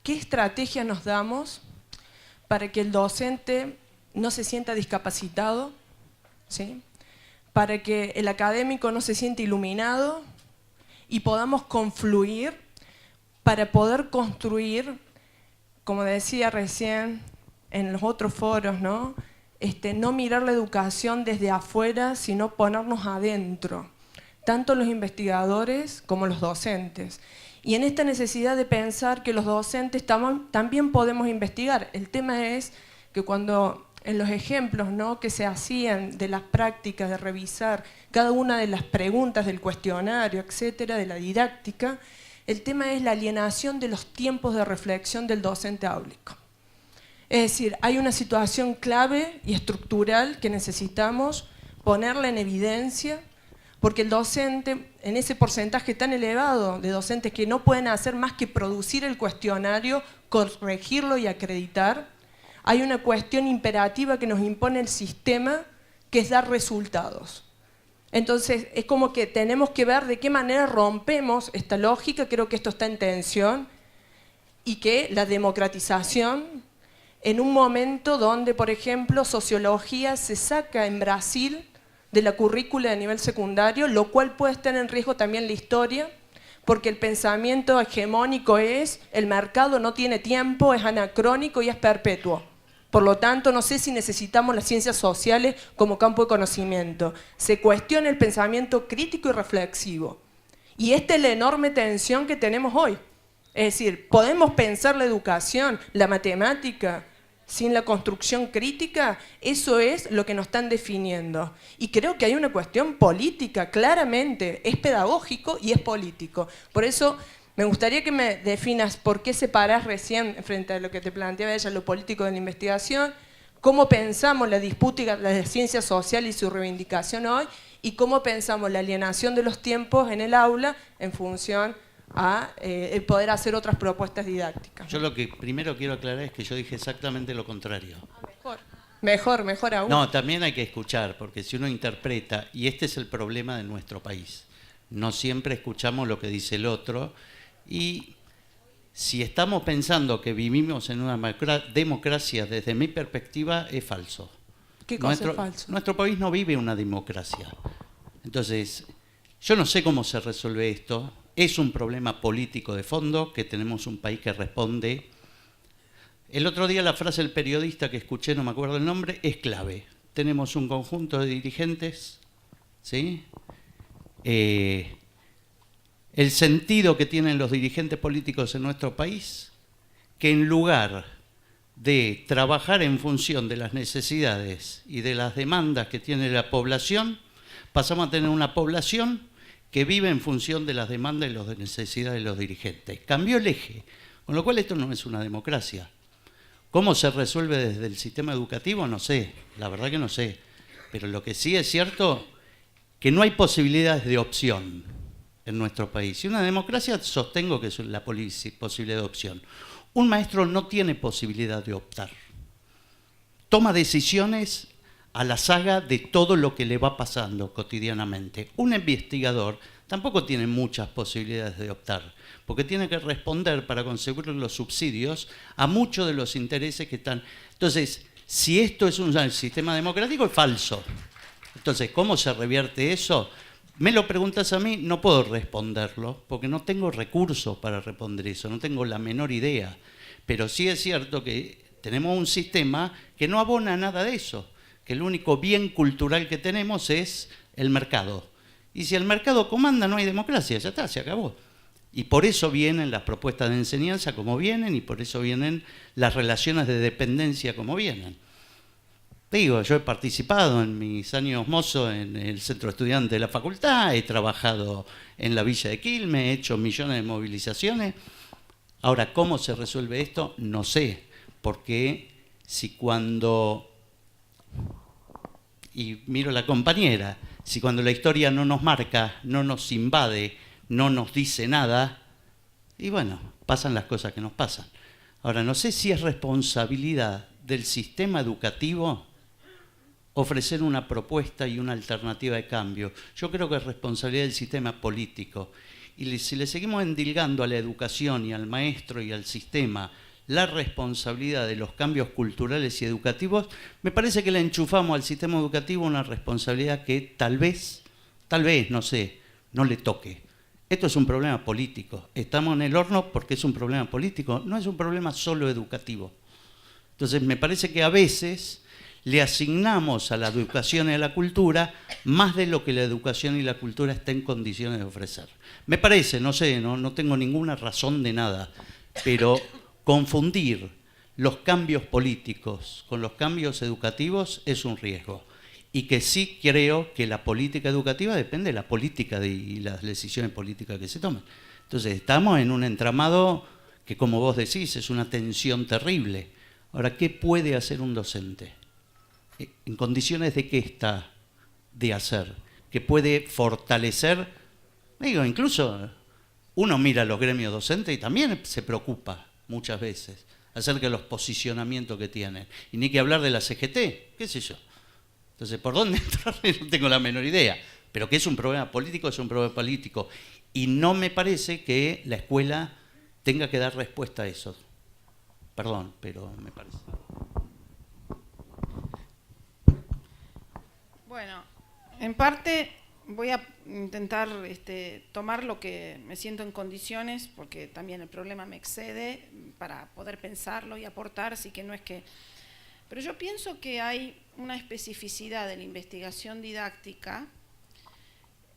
¿qué estrategia nos damos para que el docente no se sienta discapacitado? ¿Sí? Para que el académico no se sienta iluminado y podamos confluir para poder construir, como decía recién en los otros foros, ¿no? No mirar la educación desde afuera, sino ponernos adentro, tanto los investigadores como los docentes. Y en esta necesidad de pensar que los docentes también podemos investigar. El tema es que cuando en los ejemplos, ¿no?, que se hacían de las prácticas de revisar cada una de las preguntas del cuestionario, etcétera, de la didáctica, el tema es la alienación de los tiempos de reflexión del docente áulico. Es decir, hay una situación clave y estructural que necesitamos ponerla en evidencia, porque el docente, en ese porcentaje tan elevado de docentes que no pueden hacer más que producir el cuestionario, corregirlo y acreditar, hay una cuestión imperativa que nos impone el sistema, que es dar resultados. Entonces, es como que tenemos que ver de qué manera rompemos esta lógica. Creo que esto está en tensión, y que la democratización, en un momento donde, por ejemplo, sociología se saca en Brasil de la currícula de nivel secundario, lo cual puede estar en riesgo también la historia, porque el pensamiento hegemónico es el mercado no tiene tiempo, es anacrónico y es perpetuo. Por lo tanto, no sé si necesitamos las ciencias sociales como campo de conocimiento. Se cuestiona el pensamiento crítico y reflexivo. Y esta es la enorme tensión que tenemos hoy. Es decir, podemos pensar la educación, la matemática, sin la construcción crítica. Eso es lo que nos están definiendo. Y creo que hay una cuestión política, claramente. Es pedagógico y es político. Por eso me gustaría que me definas por qué separás recién, frente a lo que te planteaba ella, lo político de la investigación, cómo pensamos la disputa y la ciencia social y su reivindicación hoy, y cómo pensamos la alienación de los tiempos en el aula en función a el poder hacer otras propuestas didácticas. Yo lo que primero quiero aclarar es que yo dije exactamente lo contrario. Mejor aún. No, también hay que escuchar, porque si uno interpreta, y este es el problema de nuestro país, no siempre escuchamos lo que dice el otro, y si estamos pensando que vivimos en una democracia, desde mi perspectiva, es falso. ¿Qué cosa es falso? Nuestro país no vive una democracia. Entonces, yo no sé cómo se resuelve esto. Es un problema político de fondo, que tenemos un país que responde. El otro día la frase del periodista que escuché, no me acuerdo el nombre, es clave. Tenemos un conjunto de dirigentes, ¿sí? El sentido que tienen los dirigentes políticos en nuestro país, que en lugar de trabajar en función de las necesidades y de las demandas que tiene la población, pasamos a tener una población que vive en función de las demandas y las necesidades de los dirigentes. Cambió el eje, con lo cual esto no es una democracia. ¿Cómo se resuelve desde el sistema educativo? No sé, la verdad que no sé. Pero lo que sí es cierto, que no hay posibilidades de opción en nuestro país. Y una democracia sostengo que es la posibilidad de opción. Un maestro no tiene posibilidad de optar. Toma decisiones a la saga de todo lo que le va pasando cotidianamente. Un investigador tampoco tiene muchas posibilidades de optar, porque tiene que responder para conseguir los subsidios a muchos de los intereses que están. Entonces, si esto es un sistema democrático, es falso. Entonces, ¿cómo se revierte eso? Me lo preguntas a mí, no puedo responderlo, porque no tengo recursos para responder eso, no tengo la menor idea. Pero sí es cierto que tenemos un sistema que no abona nada de eso, que el único bien cultural que tenemos es el mercado. Y si el mercado comanda, no hay democracia, ya está, se acabó. Y por eso vienen las propuestas de enseñanza como vienen, y por eso vienen las relaciones de dependencia como vienen. Digo, yo he participado en mis años mozo en el centro estudiante de la facultad, he trabajado en la Villa de Quilmes, he hecho millones de movilizaciones. Ahora, ¿cómo se resuelve esto? No sé, porque si cuando, y miro a la compañera, si cuando la historia no nos marca, no nos invade, no nos dice nada, y bueno, pasan las cosas que nos pasan. Ahora, no sé si es responsabilidad del sistema educativo ofrecer una propuesta y una alternativa de cambio. Yo creo que es responsabilidad del sistema político. Y si le seguimos endilgando a la educación y al maestro y al sistema la responsabilidad de los cambios culturales y educativos, me parece que le enchufamos al sistema educativo una responsabilidad que tal vez, no sé, no le toque. Esto es un problema político. Estamos en el horno porque es un problema político, no es un problema solo educativo. Entonces me parece que a veces le asignamos a la educación y a la cultura más de lo que la educación y la cultura está en condiciones de ofrecer. Me parece, no sé, no tengo ninguna razón de nada, pero confundir los cambios políticos con los cambios educativos es un riesgo. Y que sí creo que la política educativa depende de la política y las decisiones políticas que se tomen. Entonces estamos en un entramado que, como vos decís, es una tensión terrible. Ahora, ¿qué puede hacer un docente? ¿En condiciones de qué está de hacer? ¿Qué puede fortalecer? Digo, incluso uno mira a los gremios docentes y también se preocupa muchas veces acerca de los posicionamientos que tienen. Y ni que hablar de la CGT, qué sé yo. Entonces, ¿por dónde entrar? No tengo la menor idea. Pero que es un problema político, es un problema político. Y no me parece que la escuela tenga que dar respuesta a eso. Perdón, pero me parece. Bueno, en parte voy a intentar tomar lo que me siento en condiciones, porque también el problema me excede, para poder pensarlo y aportar, así que no es que... Pero yo pienso que hay una especificidad de la investigación didáctica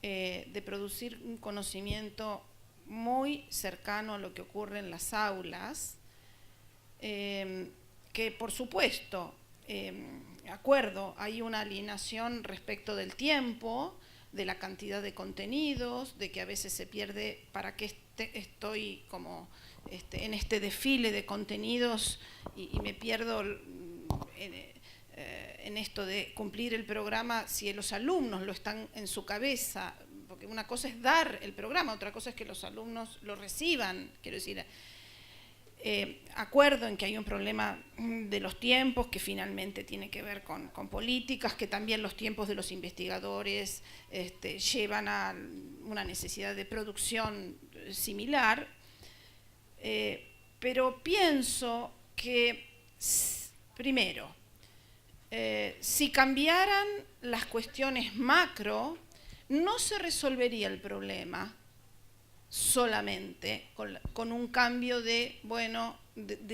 de producir un conocimiento muy cercano a lo que ocurre en las aulas, que por supuesto... acuerdo, hay una alienación respecto del tiempo, de la cantidad de contenidos, de que a veces se pierde para qué estoy como en este desfile de contenidos y me pierdo en esto de cumplir el programa si los alumnos lo están en su cabeza, porque una cosa es dar el programa, otra cosa es que los alumnos lo reciban, quiero decir... acuerdo en que hay un problema de los tiempos que finalmente tiene que ver con políticas, que también los tiempos de los investigadores llevan a una necesidad de producción similar, pero pienso que, primero, si cambiaran las cuestiones macro, no se resolvería el problema solamente con un cambio de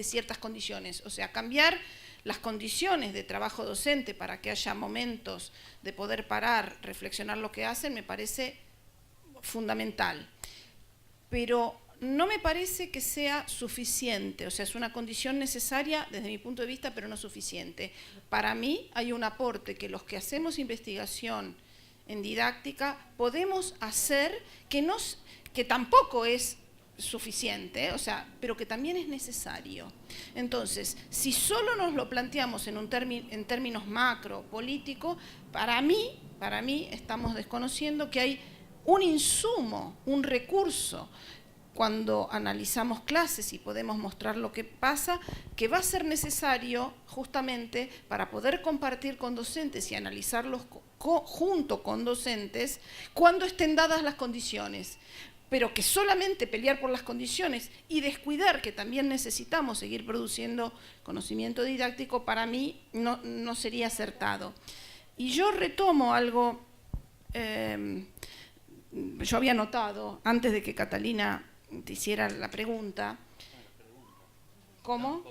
ciertas condiciones. O sea, cambiar las condiciones de trabajo docente para que haya momentos de poder parar, reflexionar lo que hacen, me parece fundamental. Pero no me parece que sea suficiente, o sea, es una condición necesaria desde mi punto de vista, pero no suficiente. Para mí hay un aporte que los que hacemos investigación en didáctica podemos hacer que tampoco es suficiente, o sea, pero que también es necesario. Entonces, si solo nos lo planteamos en términos macro, político, para mí estamos desconociendo que hay un insumo, un recurso, cuando analizamos clases y podemos mostrar lo que pasa, que va a ser necesario justamente para poder compartir con docentes y analizarlos junto con docentes cuando estén dadas las condiciones. Pero que solamente pelear por las condiciones y descuidar que también necesitamos seguir produciendo conocimiento didáctico, para mí no sería acertado. Y yo retomo algo, yo había notado, antes de que Catalina te hiciera la pregunta. ¿Cómo?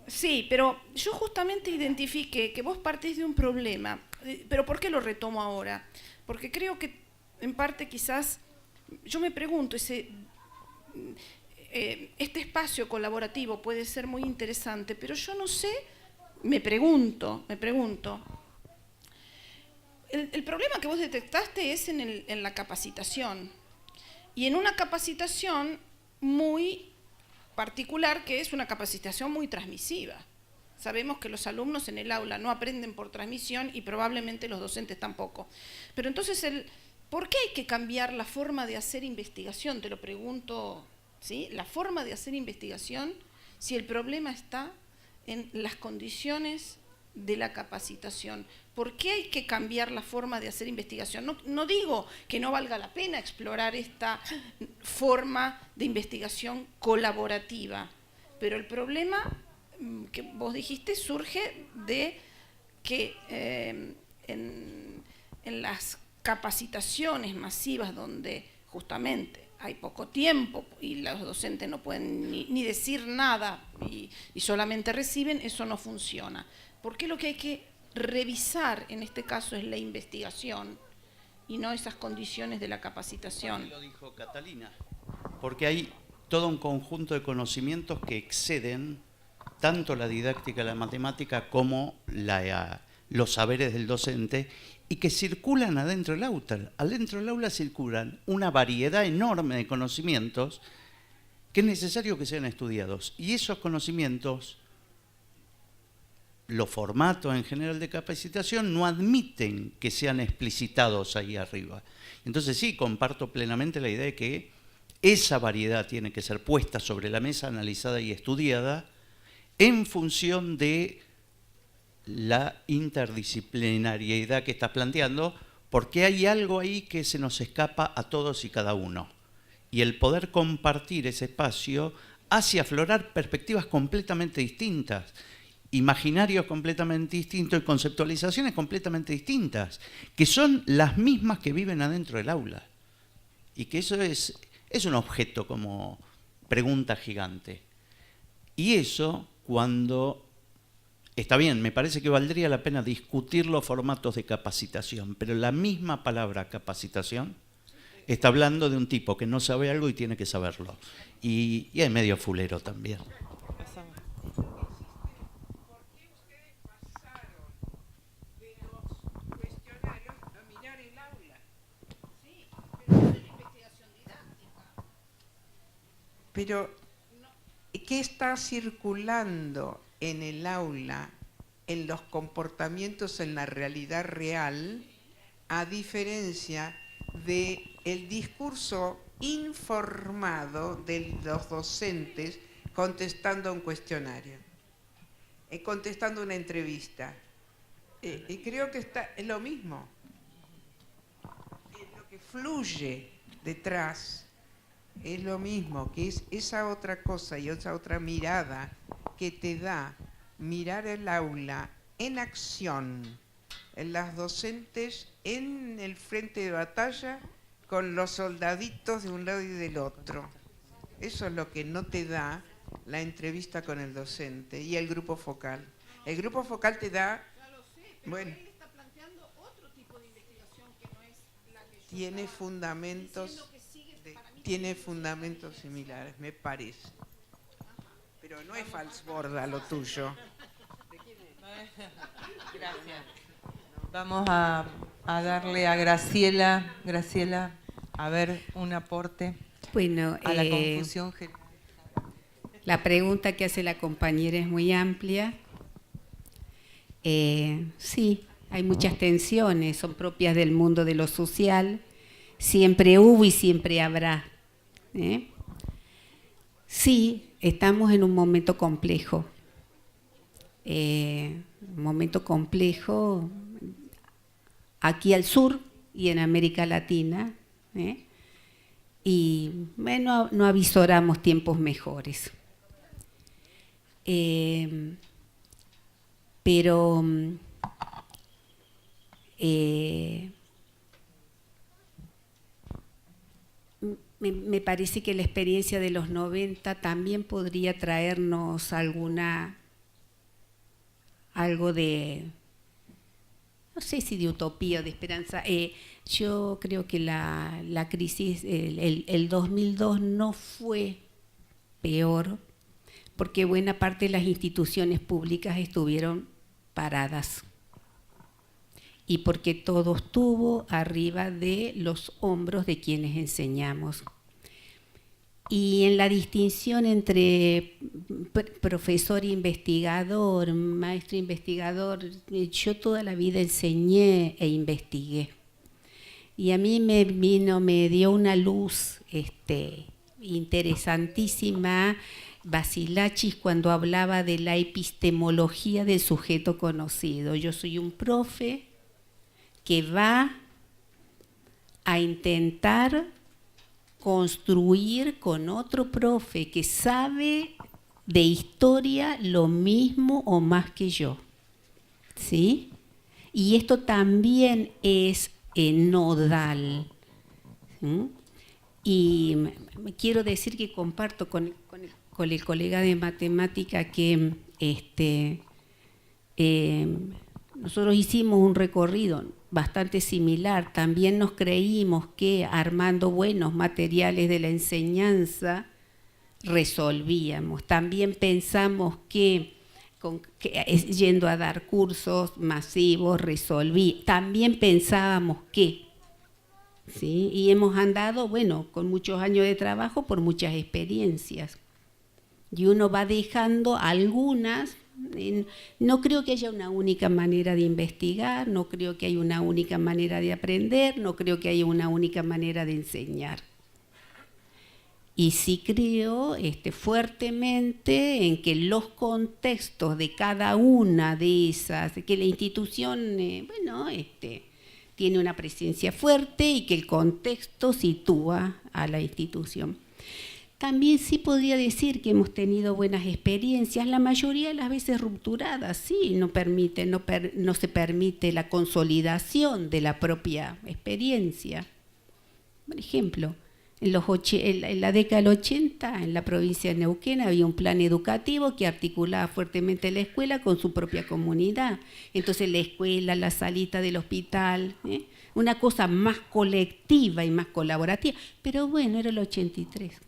Sí, pero yo justamente identifiqué que vos partís de un problema. ¿Pero por qué lo retomo ahora? Porque creo que en parte quizás, yo me pregunto, este espacio colaborativo puede ser muy interesante, pero yo no sé, me pregunto, el problema que vos detectaste es en la capacitación. Y en una capacitación muy particular, que es una capacitación muy transmisiva. Sabemos que los alumnos en el aula no aprenden por transmisión y probablemente los docentes tampoco. Pero entonces, ¿por qué hay que cambiar la forma de hacer investigación? Te lo pregunto, ¿sí? La forma de hacer investigación, si el problema está en las condiciones de la capacitación. ¿Por qué hay que cambiar la forma de hacer investigación? No digo que no valga la pena explorar esta forma de investigación colaborativa, pero el problema que vos dijiste surge de que en las capacitaciones masivas donde justamente hay poco tiempo y los docentes no pueden ni decir nada y solamente reciben, eso no funciona. ¿Por qué lo que hay que revisar en este caso es la investigación y no esas condiciones de la capacitación? Lo dijo Catalina, porque hay todo un conjunto de conocimientos que exceden tanto la didáctica, la matemática, como los saberes del docente y que circulan adentro del aula. Adentro del aula circulan una variedad enorme de conocimientos que es necesario que sean estudiados. Y esos conocimientos, los formatos en general de capacitación no admiten que sean explicitados ahí arriba. Entonces sí, comparto plenamente la idea de que esa variedad tiene que ser puesta sobre la mesa, analizada y estudiada en función de la interdisciplinariedad que estás planteando, porque hay algo ahí que se nos escapa a todos y cada uno. Y el poder compartir ese espacio hace aflorar perspectivas completamente distintas, imaginarios completamente distintos y conceptualizaciones completamente distintas, que son las mismas que viven adentro del aula. Y que eso es un objeto como pregunta gigante. Y eso, cuando... Está bien, me parece que valdría la pena discutir los formatos de capacitación, pero la misma palabra capacitación está hablando de un tipo que no sabe algo y tiene que saberlo. Y es medio fulero también. Pero, ¿qué está circulando en el aula, en los comportamientos, en la realidad real, a diferencia del discurso informado de los docentes contestando a un cuestionario, contestando una entrevista? Y creo que es lo mismo. Lo que fluye detrás es lo mismo, que es esa otra cosa y esa otra mirada que te da mirar el aula en acción, en las docentes en el frente de batalla con los soldaditos de un lado y del otro. Eso es lo que no te da la entrevista con el docente y el grupo focal. El grupo focal te da, bueno, tiene fundamentos similares, me parece. Pero no es falsborda lo tuyo. Gracias. Vamos a darle a Graciela. Graciela, a ver, un aporte Bueno, a la confusión general. la pregunta que hace la compañera es muy amplia. Sí, hay muchas tensiones, son propias del mundo de lo social. Siempre hubo y siempre habrá. Sí, estamos en un momento complejo. Un momento complejo aquí al sur y en América Latina. Y bueno, no avisoramos tiempos mejores. Pero me parece que la experiencia de los 90 también podría traernos algo de, no sé si de utopía o de esperanza. Yo creo que la crisis, el 2002 no fue peor, porque buena parte de las instituciones públicas estuvieron paradas y porque todo estuvo arriba de los hombros de quienes enseñamos. Y en la distinción entre profesor e investigador, maestro e investigador, yo toda la vida enseñé e investigué. Y a mí me dio una luz interesantísima Basilachis cuando hablaba de la epistemología del sujeto conocido. Yo soy un profe que va a intentar construir con otro profe que sabe de historia lo mismo o más que yo, ¿sí? Y esto también es nodal. ¿Sí? Y quiero decir que comparto con el colega de matemática que nosotros hicimos un recorrido bastante similar. También nos creímos que armando buenos materiales de la enseñanza resolvíamos. También pensamos que yendo a dar cursos masivos resolví. También pensábamos que, ¿sí? Y hemos andado, bueno, con muchos años de trabajo por muchas experiencias. Y uno va dejando algunas. No creo que haya una única manera de investigar, no creo que haya una única manera de aprender, no creo que haya una única manera de enseñar. Y sí creo fuertemente en que los contextos de cada una de esas, que la institución tiene una presencia fuerte y que el contexto sitúa a la institución. También sí podría decir que hemos tenido buenas experiencias, la mayoría de las veces rupturadas, sí, no se permite la consolidación de la propia experiencia. Por ejemplo, en la década del 80, en la provincia de Neuquén, había un plan educativo que articulaba fuertemente la escuela con su propia comunidad. Entonces la escuela, la salita del hospital, una cosa más colectiva y más colaborativa. Pero bueno, era el 83.